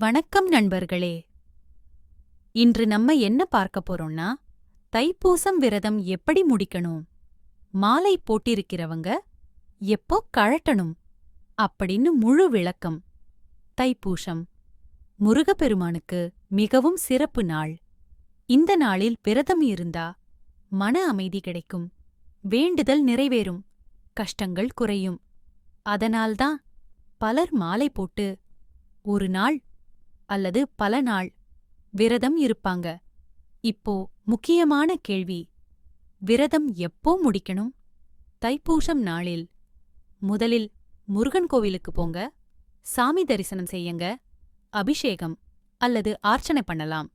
வணக்கம் நண்பர்களே. இன்று நம்ம என்ன பார்க்க போறோம்னா, தைப்பூசம் விரதம் எப்படி முடிக்கணும், மாலை போட்டிருக்கிறவங்க எப்போ கழட்டணும் அப்படின்னு முழு விளக்கம். தைப்பூசம் முருகப்பெருமானுக்கு மிகவும் சிறப்பு நாள். இந்த நாளில் விரதம் இருந்தா மன அமைதி கிடைக்கும், வேண்டுதல் நிறைவேறும், கஷ்டங்கள் குறையும். அதனால்தான் பலர் மாலை போட்டு ஒரு நாள் அல்லது பல நாள் விரதம் இருப்பாங்க. இப்போ முக்கியமான கேள்வி, விரதம் எப்போ முடிக்கணும்? தைப்பூசம் நாளில் முதலில் முருகன் கோவிலுக்கு போங்க, சாமி தரிசனம் செய்யுங்க, அபிஷேகம் அல்லது ஆர்ச்சனை பண்ணலாம்.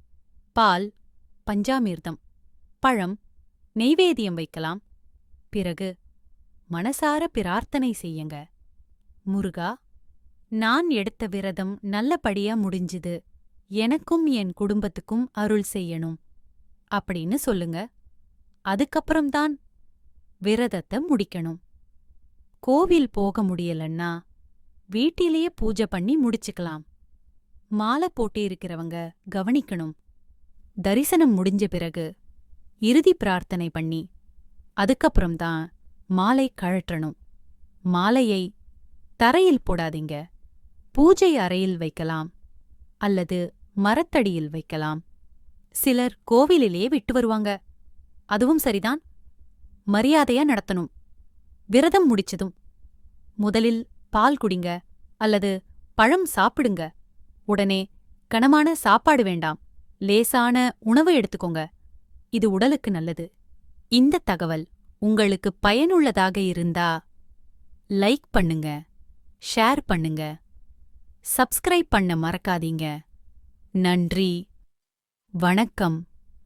பால், பஞ்சாமிர்தம், பழம், நெய்வேத்தியம் வைக்கலாம். பிறகு மனசார பிரார்த்தனை செய்யுங்க. முருகா, நான் எடுத்த விரதம் நல்லபடியா முடிஞ்சுது, எனக்கும் என் குடும்பத்துக்கும் அருள் செய்யணும் அப்படின்னு சொல்லுங்க. அதுக்கப்புறம்தான் விரதத்தை முடிக்கணும். கோவில் போக முடியலன்னா வீட்டிலேயே பூஜை பண்ணி முடிச்சுக்கலாம். மாலை போட்டிருக்கிறவங்க கவனிக்கணும், தரிசனம் முடிஞ்ச பிறகு இறுதி பிரார்த்தனை பண்ணி அதுக்கப்புறம்தான் மாலை கழற்றணும். மாலையை தரையில் போடாதீங்க, பூஜை அறையில் வைக்கலாம் அல்லது மரத்தடியில் வைக்கலாம். சிலர் கோவிலிலேயே விட்டு வருவாங்க, அதுவும் சரிதான். மரியாதையா நடத்தணும். விரதம் முடிச்சதும் முதலில் பால் குடிங்க அல்லது பழம் சாப்பிடுங்க. உடனே கனமான சாப்பாடு வேண்டாம், லேசான உணவு எடுத்துக்கோங்க. இது உடலுக்கு நல்லது. இந்த தகவல் உங்களுக்கு பயனுள்ளதாக இருந்தா லைக் பண்ணுங்க, ஷேர் பண்ணுங்க, சப்ஸ்கிரைப் பண்ண மறக்காதீங்க. நன்றி, வணக்கம்.